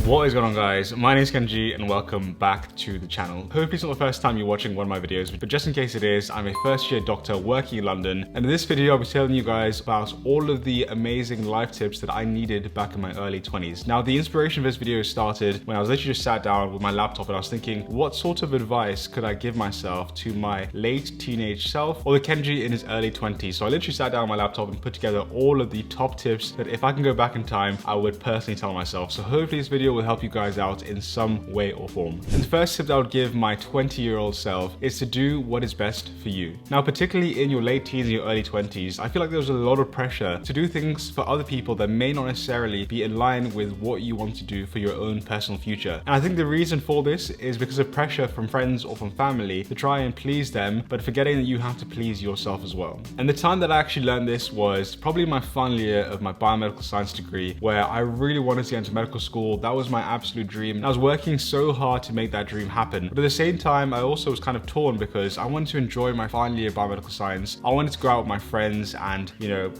What is going on, guys? My name is Kenji and welcome back to the channel. Hopefully it's not the first time you're watching one of my videos, but just in case it is, I'm a first year doctor working in London, and in this video I'll be telling you guys about all of the amazing life tips that I needed back in my early 20s. Now, the inspiration for this video started when I was literally just sat down with my laptop and I was thinking, what sort of advice could I give myself to my late teenage self or the Kenji in his early 20s? So I literally sat down on my laptop and put together all of the top tips that if I can go back in time, I would personally tell myself. So hopefully this video will help you guys out in some way or form. And the first tip that I would give my 20-year-old self is to do what is best for you. Now, particularly in your late teens and your early 20s, I feel like there's a lot of pressure to do things for other people that may not necessarily be in line with what you want to do for your own personal future. And I think the reason for this is because of pressure from friends or from family to try and please them, but forgetting that you have to please yourself as well. And the time that I actually learned this was probably my final year of my biomedical science degree, where I really wanted to get into medical school. That was my absolute dream. And I was working so hard to make that dream happen. But at the same time, I also was kind of torn because I wanted to enjoy my final year of biomedical science. I wanted to go out with my friends and,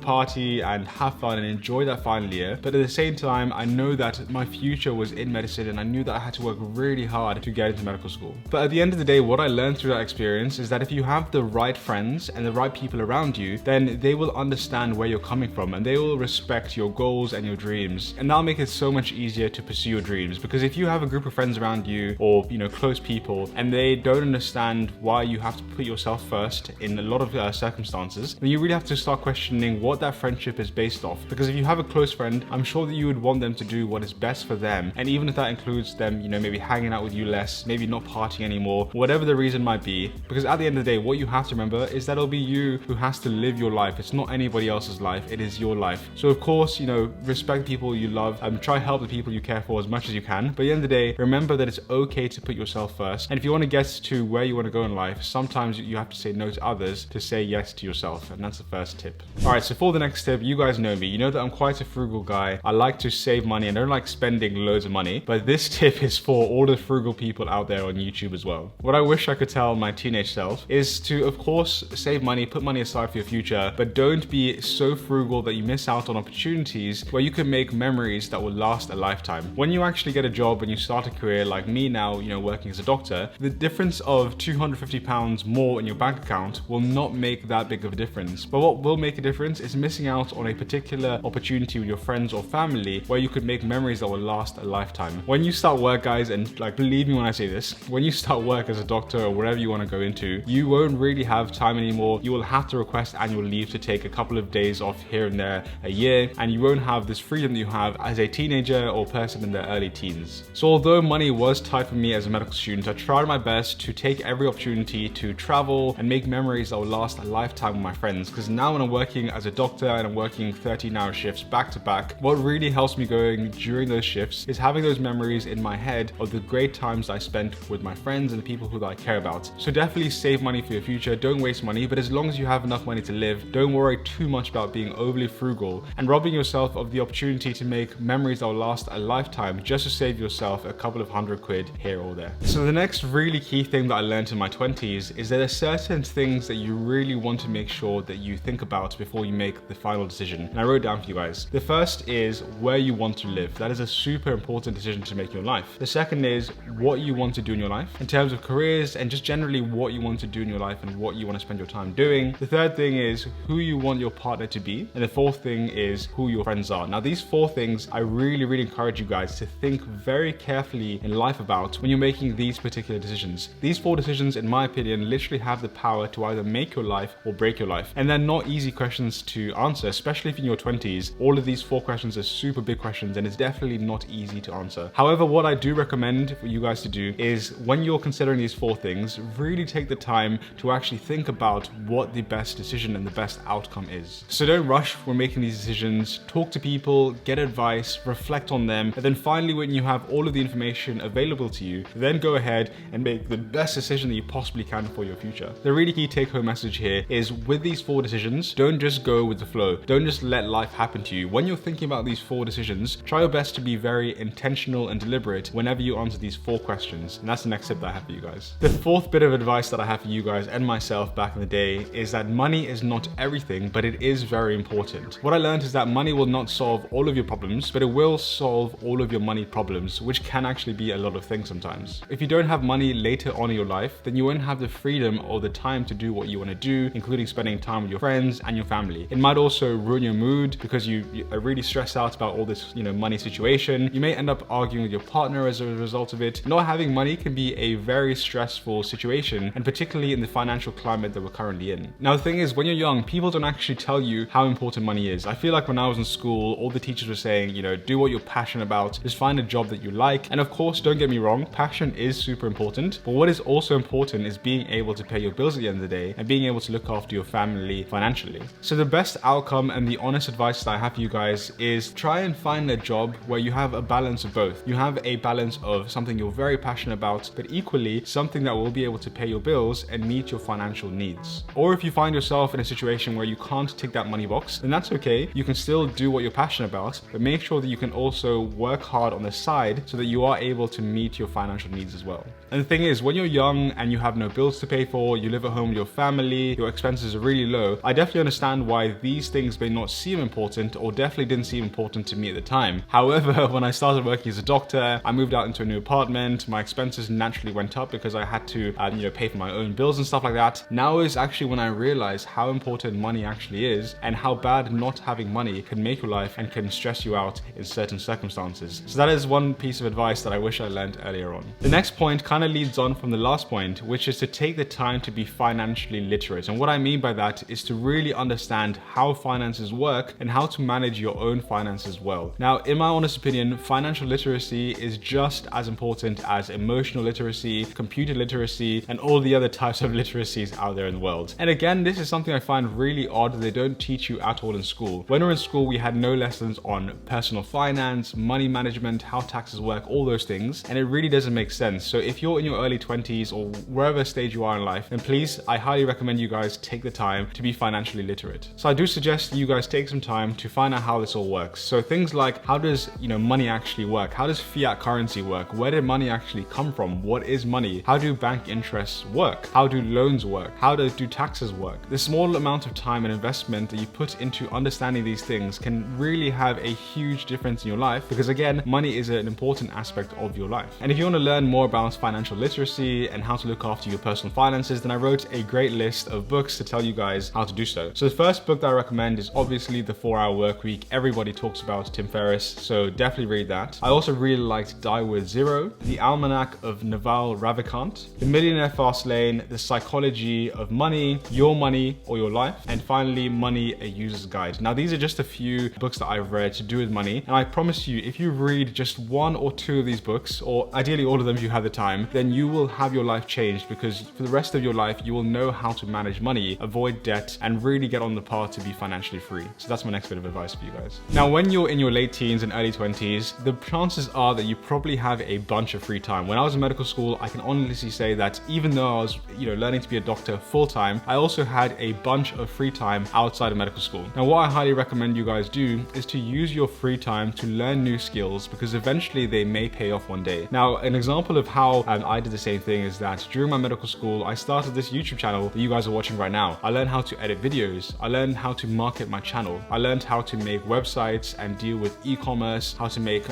party and have fun and enjoy that final year. But at the same time, I know that my future was in medicine and I knew that I had to work really hard to get into medical school. But at the end of the day, what I learned through that experience is that if you have the right friends and the right people around you, then they will understand where you're coming from and they will respect your goals and your dreams. And that'll make it so much easier to pursue your dreams. Because if you have a group of friends around you or, close people and they don't understand why you have to put yourself first in a lot of circumstances, then you really have to start questioning what that friendship is based off. Because if you have a close friend, I'm sure that you would want them to do what is best for them. And even if that includes them, maybe hanging out with you less, maybe not partying anymore, whatever the reason might be. Because at the end of the day, what you have to remember is that it'll be you who has to live your life. It's not anybody else's life. It is your life. So of course, respect people you love and try help the people you care for as much as you can. But at the end of the day, remember that it's okay to put yourself first. And if you want to get to where you want to go in life, sometimes you have to say no to others to say yes to yourself. And that's the first tip. All right, so for the next tip, you guys know me. You know that I'm quite a frugal guy. I like to save money and I don't like spending loads of money. But this tip is for all the frugal people out there on YouTube as well. What I wish I could tell my teenage self is to, of course, save money, put money aside for your future, but don't be so frugal that you miss out on opportunities where you can make memories that will last a lifetime. When you actually get a job and you start a career like me now, working as a doctor, the difference of £250 more in your bank account will not make that big of a difference. But what will make a difference is missing out on a particular opportunity with your friends or family where you could make memories that will last a lifetime. When you start work, guys, and believe me when I say this, when you start work as a doctor or whatever you want to go into, you won't really have time anymore. You will have to request annual leave to take a couple of days off here and there a year, and you won't have this freedom that you have as a teenager or person in their early teens. So although money was tight for me as a medical student, I tried my best to take every opportunity to travel and make memories that will last a lifetime with my friends. Because now when I'm working as a doctor and I'm working 13-hour shifts back to back, what really helps me going during those shifts is having those memories in my head of the great times I spent with my friends and the people who I care about. So definitely save money for your future. Don't waste money, but as long as you have enough money to live, don't worry too much about being overly frugal and robbing yourself of the opportunity to make memories that will last a lifetime just to save yourself a couple of £100 here or there. So the next really key thing that I learned in my 20s is there are certain things that you really want to make sure that you think about before you make the final decision. And I wrote down for you guys. The first is where you want to live. That is a super important decision to make in your life. The second is what you want to do in your life in terms of careers and just generally what you want to do in your life and what you want to spend your time doing. The third thing is who you want your partner to be. And the fourth thing is who your friends are. Now, these four things I really encourage you guys to think very carefully in life about when you're making these particular decisions. These four decisions, in my opinion, literally have the power to either make your life or break your life. And they're not easy questions to answer, especially if in your 20s. All of these four questions are super big questions and it's definitely not easy to answer. However, what I do recommend for you guys to do is when you're considering these four things, really take the time to actually think about what the best decision and the best outcome is. So don't rush when making these decisions. Talk to people, get advice, reflect on them, and then finally when you have all of the information available to you, then go ahead and make the best decision that you possibly can for your future. The really key take-home message here is with these four decisions, don't just go with the flow. Don't just let life happen to you. When you're thinking about these four decisions, try your best to be very intentional and deliberate whenever you answer these four questions. And that's the next tip that I have for you guys. The fourth bit of advice that I have for you guys and myself back in the day is that money is not everything, but it is very important. What I learned is that money will not solve all of your problems, but it will solve all of with your money problems, which can actually be a lot of things sometimes. If you don't have money later on in your life, then you won't have the freedom or the time to do what you want to do, including spending time with your friends and your family. It might also ruin your mood because you are really stressed out about all this, money situation. You may end up arguing with your partner as a result of it. Not having money can be a very stressful situation, and particularly in the financial climate that we're currently in. Now, the thing is, when you're young, people don't actually tell you how important money is. I feel like when I was in school, all the teachers were saying, do what you're passionate about, just find a job that you like. And of course, don't get me wrong, passion is super important. But what is also important is being able to pay your bills at the end of the day and being able to look after your family financially. So the best outcome and the honest advice that I have for you guys is try and find a job where you have a balance of both. You have a balance of something you're very passionate about, but equally something that will be able to pay your bills and meet your financial needs. Or if you find yourself in a situation where you can't tick that money box, then that's okay. You can still do what you're passionate about, but make sure that you can also work hard on the side so that you are able to meet your financial needs as well. And the thing is, when you're young and you have no bills to pay for, you live at home with your family, your expenses are really low, I definitely understand why these things may not seem important, or definitely didn't seem important to me at the time. However, when I started working as a doctor, I moved out into a new apartment, my expenses naturally went up because I had to pay for my own bills and stuff like that. Now is actually when I realized how important money actually is and how bad not having money can make your life and can stress you out in certain circumstances. So that is one piece of advice that I wish I learned earlier on. The next point kind of leads on from the last point, which is to take the time to be financially literate. And what I mean by that is to really understand how finances work and how to manage your own finances well. Now, in my honest opinion, financial literacy is just as important as emotional literacy, computer literacy, and all the other types of literacies out there in the world. And again, this is something I find really odd that they don't teach you at all in school. When we were in school, we had no lessons on personal finance, money management, how taxes work, all those things, and it really doesn't make sense. So if you're in your early 20s or wherever stage you are in life, then please, I highly recommend you guys take the time to be financially literate. So I do suggest you guys take some time to find out how this all works. So things like, how does money actually work? How does fiat currency work? Where did money actually come from? What is money? How do bank interests work? How do loans work? How do taxes work? The small amount of time and investment that you put into understanding these things can really have a huge difference in your life, because again, money is an important aspect of your life. And if you want to learn more about financial literacy and how to look after your personal finances, then I wrote a great list of books to tell you guys how to do so. So the first book that I recommend is obviously The 4-Hour Workweek. Everybody talks about Tim Ferriss, so definitely read that. I also really liked Die With Zero, The Almanac of Naval Ravikant, The Millionaire Fastlane, The Psychology of Money, Your Money or Your Life, and finally Money, A User's Guide. Now these are just a few books that I've read to do with money, and I promise you, if you read just one or two of these books, or ideally all of them if you have the time, then you will have your life changed, because for the rest of your life you will know how to manage money, avoid debt, and really get on the path to be financially free. So that's my next bit of advice for you guys. Now, when you're in your late teens and early 20s, the chances are that you probably have a bunch of free time. When I was in medical school, I can honestly say that even though I was learning to be a doctor full-time, I also had a bunch of free time outside of medical school. Now, what I highly recommend you guys do is to use your free time to learn new skills, because eventually they may pay off one day. Now, an example of how I did the same thing is that during my medical school, I started this YouTube channel that you guys are watching right now. I learned how to edit videos. I learned how to market my channel. I learned how to make websites and deal with e-commerce, how to make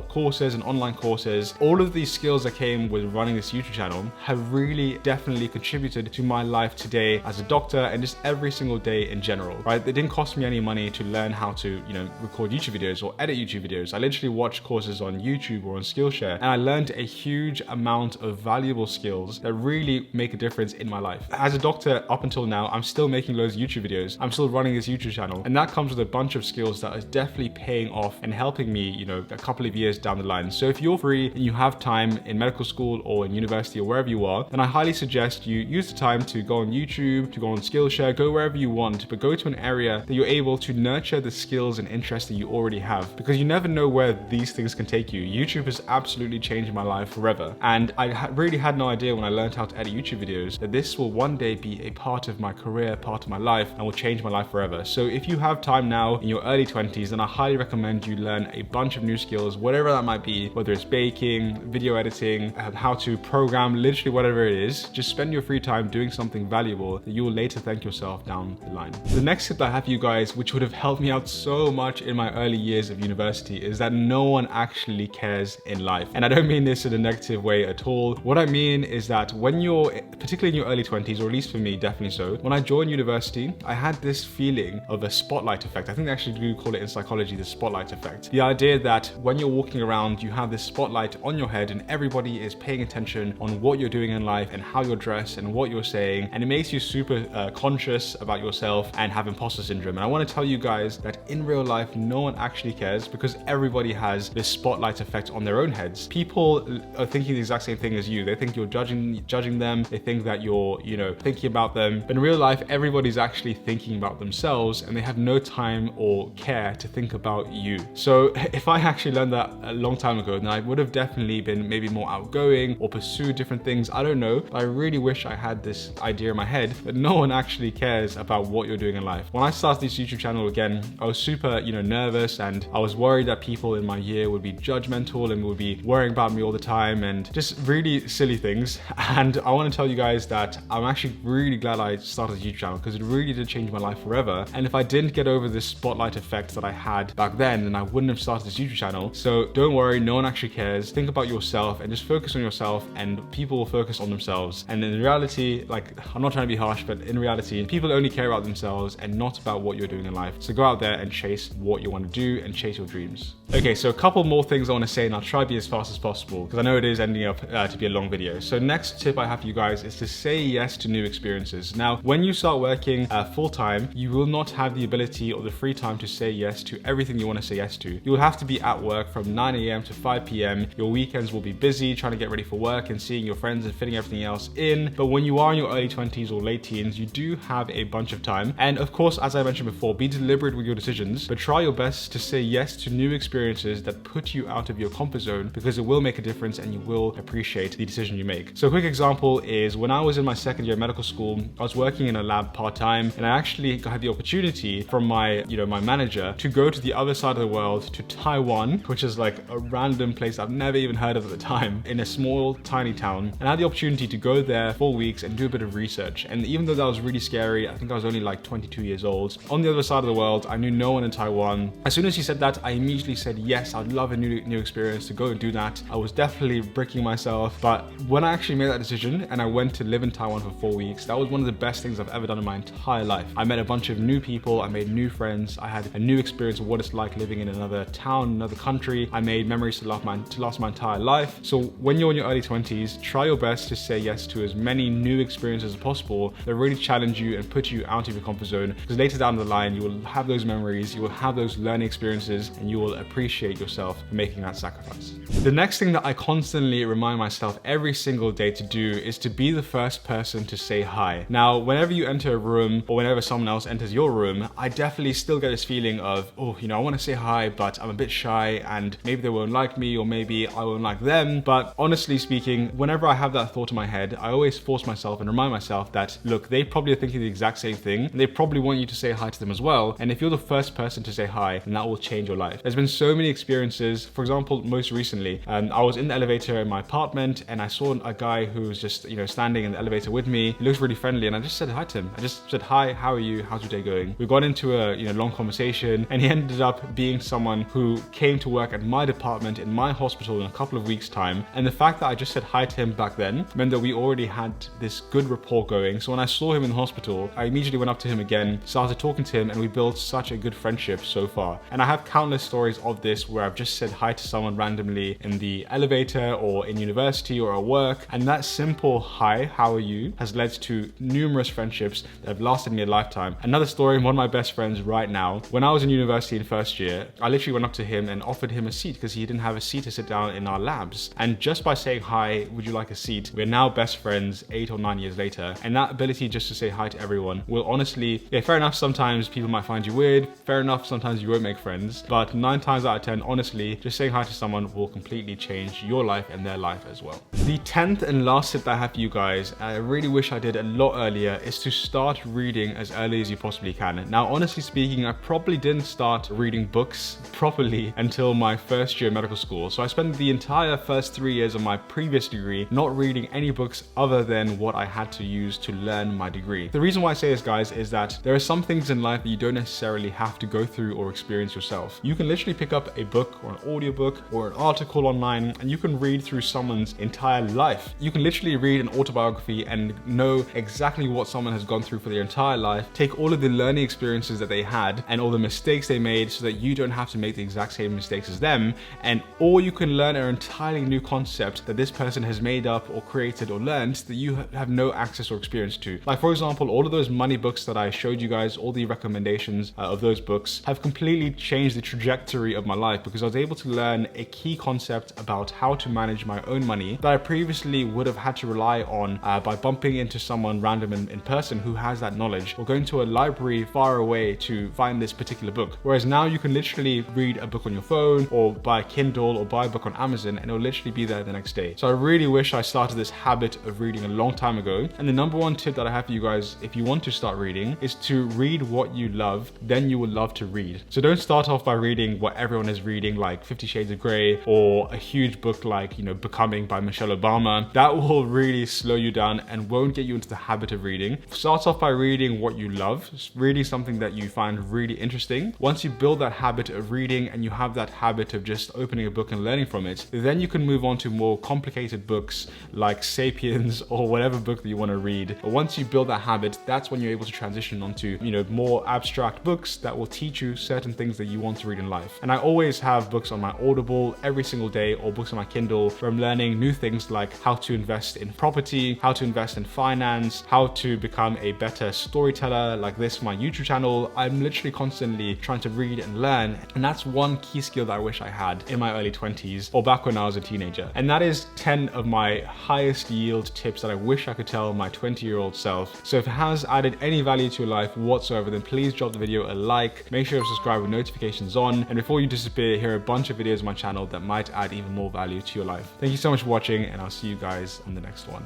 courses and online courses. All of these skills that came with running this YouTube channel have really definitely contributed to my life today as a doctor, and just every single day in general, right? It didn't cost me any money to learn how to, record YouTube videos or edit YouTube videos. I literally watched courses on YouTube or on Skillshare, and I learned a huge amount of valuable skills that really make a difference in my life. As a doctor, up until now, I'm still making loads of YouTube videos. I'm still running this YouTube channel, and that comes with a bunch of skills that is definitely paying off and helping me, a couple of years down the line. So if you're free and you have time in medical school or in university or wherever you are, then I highly suggest you use the time to go on YouTube, to go on Skillshare, go wherever you want, but go to an area that you're able to nurture the skills and interests that you already have, because you never know where these things can take you. YouTube has absolutely changed my life forever, and I really had no idea when I learned how to edit YouTube videos that this will one day be a part of my career, part of my life, and will change my life forever. So if you have time now in your early 20s, then I highly recommend you learn a bunch of new skills, whatever that might be, whether it's baking, video editing, how to program, literally whatever it is. Just spend your free time doing something valuable that you will later thank yourself down the line. The next tip that I have for you guys, which would have helped me out so much in my early years of university, is that no one actually cares in life. And I don't mean this in a negative way at all. What I mean is that when you're, particularly in your early 20s, or at least for me, definitely so, when I joined university, I had this feeling of a spotlight effect. I think they actually do call it in psychology the spotlight effect. The idea that when you're walking around, you have this spotlight on your head and everybody is paying attention on what you're doing in life and how you're dressed and what you're saying. And it makes you super conscious about yourself and have imposter syndrome. And I want to tell you guys that in real life, no one actually cares because everybody has this spotlight effect on their own heads. People are thinking the exact same thing as you. They think you're judging them. They think that you're, thinking about them. But in real life, everybody's actually thinking about themselves and they have no time or care to think about you. So if I actually learned that a long time ago, then I would have definitely been maybe more outgoing or pursued different things. I don't know, but I really wish I had this idea in my head that no one actually cares about what you're doing in life. When I started this YouTube channel again, I was super, nervous, and I was worried that people in my year would be judgmental and would be worrying about me all the time and just really silly things. And I want to tell you guys that I'm actually really glad I started this YouTube channel because it really did change my life forever. And if I didn't get over this spotlight effect that I had back then I wouldn't have started this YouTube channel. So don't worry, no one actually cares. Think about yourself and just focus on yourself, and people will focus on themselves. And in reality, like, I'm not trying to be harsh, but in reality, people only care about themselves and not about what you're doing in life. So go out there and chase what you want to do and chase your dreams. Okay, so a couple more things I want to say, and I'll try to be as fast as possible because I know it is ending up to be a long video. So next tip I have for you guys is to say yes to new experiences. Now, when you start working full-time, you will not have the ability or the free time to say yes to everything you want to say yes to. You will have to be at work from 9 a.m. to 5 p.m. Your weekends will be busy trying to get ready for work and seeing your friends and fitting everything else in. But when you are in your early 20s or late teens, you do have a bunch of time. And of course, as I mentioned before, be deliberate with your decisions, but try your best to say yes to new experiences that put you out of your comfort zone, because it will make a difference and you will appreciate the decision you make. So a quick example is when I was in my second year of medical school, I was working in a lab part-time, and I actually had the opportunity from my manager to go to the other side of the world, to Taiwan, which is like a random place I've never even heard of at the time, in a small, tiny town. And I had the opportunity to go there 4 weeks and do a bit of research. And even though that was really scary, I think I was only like 22 years old. On the other side of the world, I knew no one in Taiwan. As soon as he said that, I immediately said, yes, I'd love a new experience to go and do that. I was definitely bricking myself. But when I actually made that decision and I went to live in Taiwan for 4 weeks, that was one of the best things I've ever done in my entire life. I met a bunch of new people. I made new friends. I had a new experience of what it's like living in another town, another country. I made memories to last my entire life. So when you're in your early 20s, try your best to say yes to as many new experiences as possible that really challenge you and put you out of your comfort zone. Because later down the line, you will have those memories, you will have those learning experiences, and you will appreciate yourself for making that sacrifice. The next thing that I constantly remind myself every single day to do is to be the first person to say hi. Now, whenever you enter a room or whenever someone else enters your room, I definitely still get this feeling of, oh, I want to say hi, but I'm a bit shy and maybe they won't like me or maybe I won't like them. But honestly speaking, whenever I have that thought in my head, I always force myself and remind myself that, look, they probably are thinking the exact same thing. And they probably want you to say hi to them as well. And if you're the first person to say hi, then that will change your life. There's been so many experiences. For example, most recently, I was in the elevator in my apartment and I saw a guy who was just, standing in the elevator with me. He looks really friendly and I just said hi to him. I just said, hi, how are you? How's your day going? We got into a long conversation, and he ended up being someone who came to work at my department in my hospital in a couple of weeks' time. And the fact that I just said hi to him back then meant that we already had this good rapport going. So when I saw him in the hospital, I immediately went up to him again, started talking to him, and we built such a good friendship so far. And I have countless stories of this where I've just said hi to someone randomly in the elevator or in university or at work. And that simple hi, how are you, has led to numerous friendships that have lasted me a lifetime. Another story, one of my best friends right now, when I was in university in first year, I literally went up to him and offered him a seat because he didn't have a seat to sit down in our labs. And just by saying, hi, would you like a seat? We're now best friends 8 or 9 years later. And that ability just to say hi to everyone will honestly, fair enough, sometimes people might find you weird. Fair enough, sometimes you won't make friends. But 9 times out of 10, honestly, just saying hi to someone will completely change your life and their life as well. The 10th and last tip that I have for you guys, I really wish I did a lot earlier, is to start reading as early as you possibly can. Now, honestly speaking, I probably didn't start reading books properly until my first year of medical school. So I spent the entire first 3 years of my previous degree not reading any books other than what I had to use to learn my degree. The reason why I say this, guys, is that there are some things in life that you don't necessarily have to go through or experience yourself. You can literally pick pick up a book or an audiobook or an article online and you can read through someone's entire life. You can literally read an autobiography and know exactly what someone has gone through for their entire life, take all of the learning experiences that they had and all the mistakes they made so that you don't have to make the exact same mistakes as them, and all you can learn are entirely new concepts that this person has made up or created or learned that you have no access or experience to. Like for example, all of those money books that I showed you guys, all the recommendations of those books have completely changed the trajectory of my life because I was able to learn a key concept about how to manage my own money that I previously would have had to rely on by bumping into someone random in person who has that knowledge, or going to a library far away to find this particular book. Whereas now you can literally read a book on your phone or buy a Kindle or buy a book on Amazon and it'll literally be there the next day. So I really wish I started this habit of reading a long time ago. And the number one tip that I have for you guys, if you want to start reading, is to read what you love, then you will love to read. So don't start off by reading what everyone is reading, like 50 Shades of Grey, or a huge book like, Becoming by Michelle Obama. That will really slow you down and won't get you into the habit of reading. Start off by reading what you love, reading something that you find really interesting. Once you build that habit of reading and you have that habit of just opening a book and learning from it, then you can move on to more complicated books like Sapiens or whatever book that you want to read. But once you build that habit, that's when you're able to transition onto, more abstract books that will teach you certain things that you want to read in life. And I always have books on my Audible every single day, or books on my Kindle, where I'm learning new things like how to invest in property, how to invest in finance, how to become a better storyteller, like this for my YouTube channel. I'm literally constantly trying to read and learn. And that's one key skill that I wish I had in my early 20s or back when I was a teenager. And that is 10 of my highest yield tips that I wish I could tell my 20-year-old self. So if it has added any value to your life whatsoever, then please drop the video a like, make sure to subscribe with notifications on, and before you disappear, here are a bunch of videos on my channel that might add even more value to your life. Thank you so much for watching, and I'll see you guys on the next one.